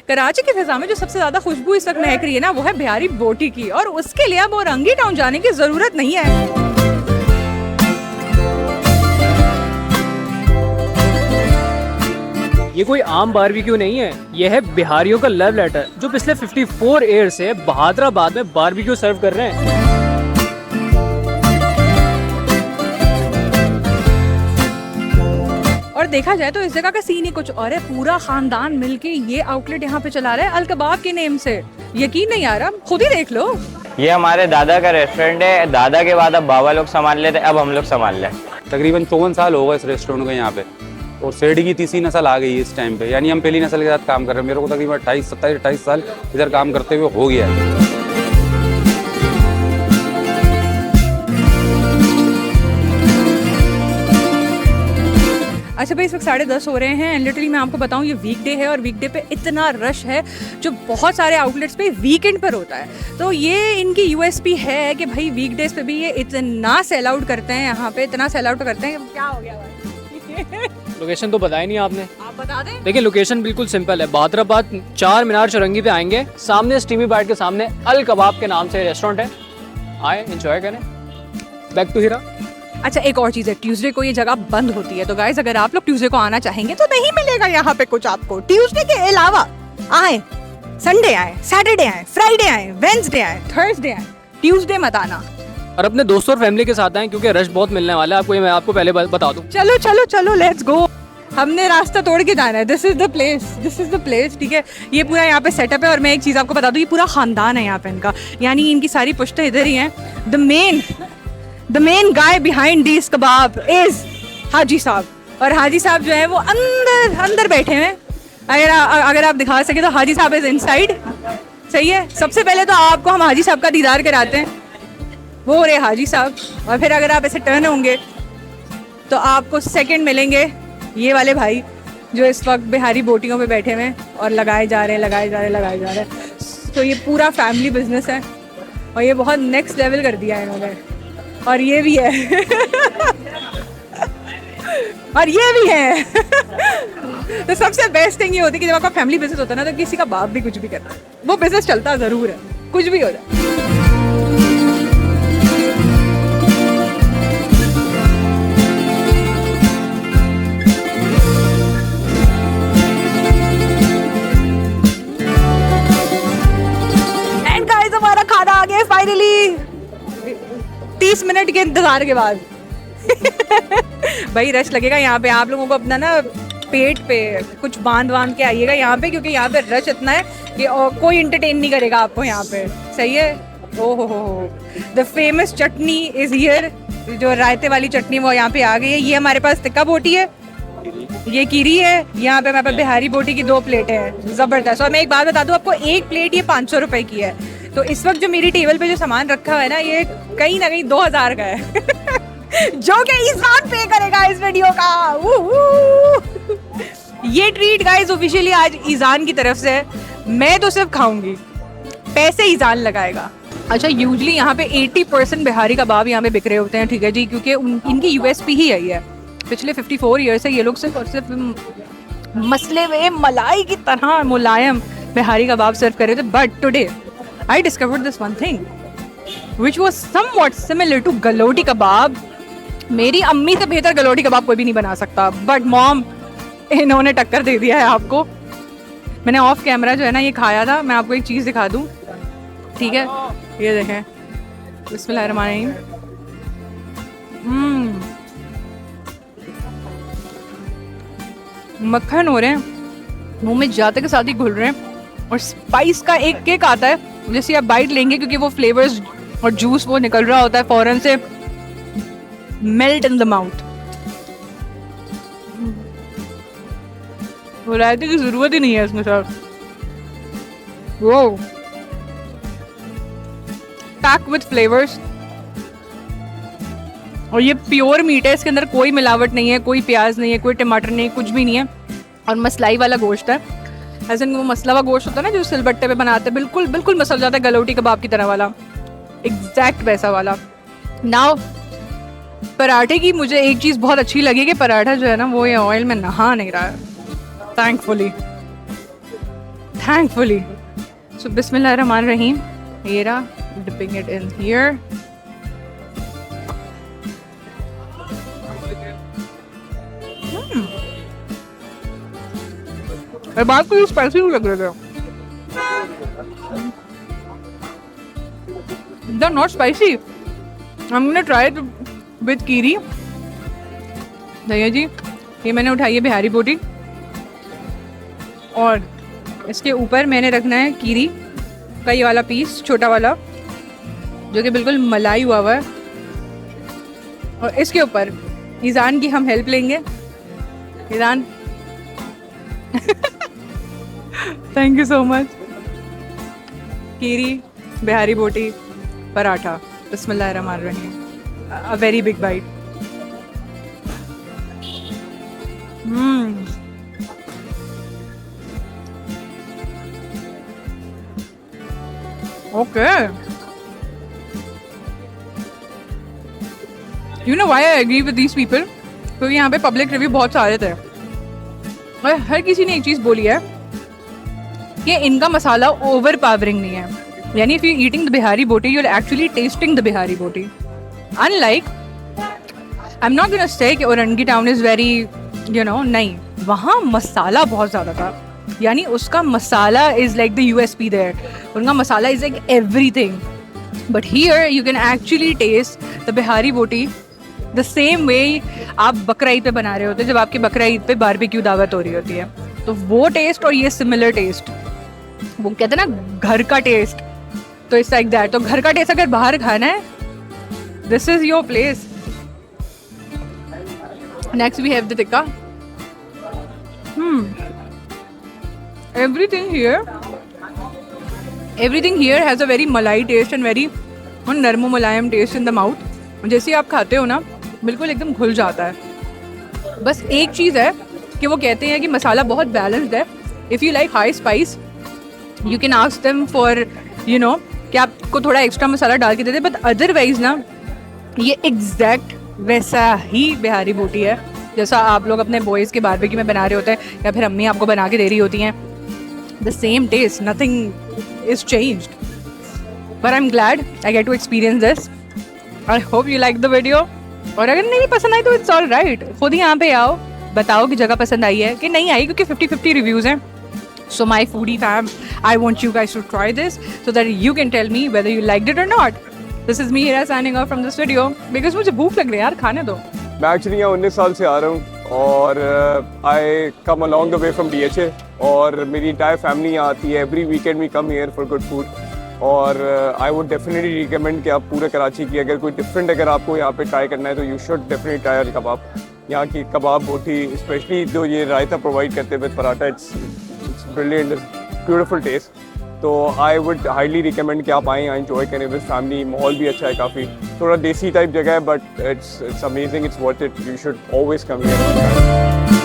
कराची की फिजा में जो सबसे ज्यादा खुशबू इस वक्त महक रही है ना, वो है बिहारी बोटी की, और उसके लिए अब औरंगी टाउन जाने की जरूरत नहीं है। ये कोई आम बारबेक्यू नहीं है, ये है बिहारियों का लव लेटर जो पिछले 54 ईयर से बहादुराबाद में बारबेक्यू सर्व कर रहे हैं। और देखा जाए तो इस जगह का सीन ही कुछ और है। पूरा खानदान मिलके ये आउटलेट यहाँ पे चला रहा है अल कबाब के नेम से। यकीन नहीं आ रहा, खुद ही देख लो। ये हमारे दादा का रेस्टोरेंट है। दादा के बाद अब बाबा लोग संभाल लेते, अब हम लोग संभाल रहे हैं। तकरीबन 54 साल होगा इस रेस्टोरेंट को यहाँ पे, और सेठ की तीसरी नस्ल आ गई है इस टाइम पे, यानी हम पहली नस्ल के साथ काम कर रहे हैं। मेरे को तकरीबन 28 साल इधर काम करते हुए हो गया है। अच्छा भाई, इस वक्त 10:30 हो रहे हैं एंड लिटरली मैं आपको बताऊं, ये वीकडे है और वीकडे पे इतना रश है जो बहुत सारे आउटलेट्स पे वीकेंड पर होता है। तो ये इनकी यूएसपी है कि भाई वीकडेज पे भी ये इतना सेल आउट करते हैं, यहाँ पे इतना सेल आउट करते हैं। क्या हो गया भाई? लोकेशन तो बताया नहीं आपने, आप बता दें। देखिए लोकेशन बिल्कुल सिंपल है। बहादुराबाद 4 मीनार चौरंगी पे आएंगे, सामने स्टीमी बाइट के सामने अल कबाब के नाम से रेस्टोरेंट है। आए, एंजॉय करें। बैक टू हीरा। अच्छा, एक और चीज़ है, ट्यूसडे को ये जगह बंद होती है, तो गाइज अगर आप लोग ट्यूसडे को आना चाहेंगे तो नहीं मिलेगा यहाँ पे कुछ आपको। ट्यूसडे के अलावा आए, संडे आए, सैटरडे आए, फ्राइडे आए, वेंसडे आए, थर्सडे आए, ट्यूसडे मत आना। और अपने दोस्तों और फैमिली के साथ आए क्योंकि रश बहुत मिलने वाला है आपको, ये मैं आपको पहले बता दूं। चलो चलो चलो, लेट्स गो। हमने रास्ता तोड़ के जाना है। This is the place, this is the place. ठीक है, ये पूरा यहाँ पे सेटअप है। और मैं एक चीज़ आपको बता दूं, ये पूरा खानदान है यहाँ पे इनका, यानी इनकी सारी पुश्तें इधर ही हैं। The main guy behind these kebab is हाजी साहब, और हाजी साहब जो है वो अंदर बैठे हैं। अगर आप दिखा सके तो हाजी साहब इज इनसाइड। सही है, सबसे पहले तो आपको हम हाजी साहब का दीदार कराते हैं। वो रहे हाजी साहब, और फिर अगर आप ऐसे टर्न होंगे तो आपको सेकंड मिलेंगे ये वाले भाई जो इस वक्त बिहारी बोटियों पे बैठे हुए हैं और लगाए जा रहे हैं। तो ये पूरा फैमिली बिजनेस है और ये बहुत नेक्स्ट लेवल कर दिया है इन्होंने। और ये भी है और ये भी है। तो सबसे बेस्ट थिंग ये होती है कि जब आपका फैमिली बिजनेस होता है ना, तो किसी का बाप भी कुछ भी करता है, वो बिजनेस चलता जरूर है, कुछ भी हो जाए। एंड गाइस, हमारा खाना आ गया फाइनली 30 मिनट के इंतजार के बाद। भाई रश लगेगा यहाँ पे, आप लोगों को अपना ना पेट पे कुछ बांध के आइएगा यहाँ पे, क्योंकि यहाँ पे रश इतना है कि कोई एंटरटेन नहीं करेगा आपको यहाँ पे। सही है। ओहो, the famous chutney is here. जो रायते वाली चटनी वो यहाँ पे आ गई है। ये हमारे पास टिक्का बोटी है, ये कीरी है। यहाँ पे हमारे पास बिहारी बोटी की 2 प्लेटें हैं, जबरदस्त। और मैं एक बात बता दूँ आपको, एक प्लेट ये 500 रुपए की है। तो इस वक्त जो मेरी टेबल पे जो सामान रखा हुआ है ना, ये कहीं ना कहीं 2000 का है। जो कि ईजान पे करेगा इस वीडियो का। ये ट्रीट गाइस ऑफिशियली आज ईजान की तरफ से है। मैं तो सिर्फ खाऊंगी, पैसे ईजान लगाएगा। अच्छा, यूजली यहाँ पे 80% बिहारी कबाब यहाँ पे बिक रहे होते हैं। ठीक है जी, क्योंकि इनकी यूएसपी ही यही है। पिछले 54 ईयर से ये लोग सिर्फ और सिर्फ मसले हुए मलाई की तरह मुलायम बिहारी कबाब सर्व कर रहे थे। But today I discovered this one thing which was somewhat similar to galouti kebab. मेरी अम्मी से बेहतर गलोटी कबाब कोई भी नहीं बना सकता, बट मॉम इन्होंने टक्कर दे दिया है आपको। मैंने ऑफ कैमरा जो है ना ये खाया था। मैं आपको एक चीज़ दिखा दूँ, ठीक है? ये देखें, बिस्मिल्लाहिर्रहमानिर्रहीम। मक्खन हो रहे हैं, मुंह में जाते के साथ ही घुल रहे हैं, और स्पाइस का एक किक आता है जैसे आप बाइट लेंगे, क्योंकि वो फ्लेवर्स और जूस वो निकल रहा होता है फौरन से, मेल्ट इन द माउथ। वो रायते की जरूरत ही नहीं है इसमें सर। वो पैक विद फ्लेवर्स, और ये प्योर मीट है, इसके अंदर कोई मिलावट नहीं है, कोई प्याज नहीं है, कोई टमाटर नहीं है, कुछ भी नहीं है। और मसलाई वाला गोश्त है, ऐसे वो मसला हुआ गोश्त होता है ना जो सिलबट्टे पे बनाते हैं, बिल्कुल बिल्कुल मसल जाता है गलोटी कबाब की तरह वाला, एग्जैक्ट वैसा वाला। नाउ पराठे की मुझे एक चीज़ बहुत अच्छी लगी कि पराठा जो है ना वो ये ऑयल में नहा नहीं रहा है, thankfully. So Bismillahirrahmanirrahim. Here, dipping it in here. और बात को स्पाइसी भी लग रहे थे. They're not spicy. I'm gonna try it with कीरी. भैया जी, ये मैंने उठाई है बिहारी बोटी और इसके ऊपर मैंने रखना है कीरी का ये वाला पीस, छोटा वाला, जो कि बिल्कुल मलाई हुआ हुआ है. और इसके ऊपर ईजान की हम हेल्प लेंगे. ईजान, थैंक यू सो मच. कीरी, बिहारी बोटी, पराठा. बिस्मिल्लाहिर्रहमानिर्रहीम. A very big bite. Okay. You know why I agree with these people? क्योंकि यहाँ पे पब्लिक रिव्यू बहुत सारे थे और हर किसी ने एक चीज़ बोली है कि इनका मसाला ओवर पावरिंग नहीं है. यानी if you eating the Bihari boti you are actually tasting the Bihari boti. Unlike, I am not gonna say कि औरंगी टाउन इज़ वेरी नहीं, वहाँ मसाला बहुत ज़्यादा था. यानी उसका masala is like the USP there. उनका masala is like everything. But here you can actually taste the Bihari boti the same way आप बकरा ईद पे बना रहे होते, जब आपकी बकरा ईद पे बारबेक्यू दावत हो रही होती है. तो वो टेस्ट और ये सिमिलर टेस्ट, वो कहते हैं ना घर का टेस्ट, तो इट्स लाइक दैट. तो घर का टेस्ट अगर बाहर खाना है, this is your place. Next we have the tikka. everything here has a very malai taste and very नरमो मुलायम टेस्ट इन द माउथ. जैसे आप खाते हो ना, बिल्कुल एकदम घुल जाता है. बस एक चीज़ है कि वो कहते हैं कि मसाला बहुत बैलेंस्ड है. If you like high spice you can ask them for कि आपको थोड़ा एक्स्ट्रा मसाला डाल के दे दे. बट अदरवाइज ना, ये एग्जैक्ट वैसा ही बिहारी बोटी है जैसा आप लोग अपने बॉयज़ के बारबेक्यू में बना रहे होते हैं या फिर अम्मी आपको बना के दे रही होती हैं. The same taste, nothing is changed. But I am glad I get to experience this. I hope you like the video. और अगर नहीं पसंद आई तो इट्स ऑल राइट. खुद ही यहाँ पे आओ, बताओ कि जगह पसंद आई है कि नहीं आई, क्योंकि 50-50 रिव्यूज़ हैं. So my foodie fam, I want you guys to try this so that you can tell me whether you liked it or not. This is me Hira signing off from this video because मुझे भूख लग रही है यार, खाने दो. मैं actually यहाँ 19 साल से आ रहा हूँ और I come along the way from DHA और मेरी इंटायर फैमिली यहाँ आती है. Every weekend we come here for good food. और आई वुड डेफिनेटली रिकमेंड कि आप पूरे कराची की अगर कोई डिफरेंट अगर आपको यहाँ पे ट्राई करना है तो यू शुड डेफिनेटली ट्राई अल कबाब. यहाँ की कबाब बोटी, स्पेशली जो ये रायता प्रोवाइड करते हैं with paratha, it's brilliant, beautiful taste. तो आई वुड हाईली रिकमेंड कि आप आएँ, यहाँ इंजॉय करें विद फैमिली. माहौल भी अच्छा है काफ़ी, थोड़ा देसी टाइप जगह है but it's amazing, it's worth it. You should always come here.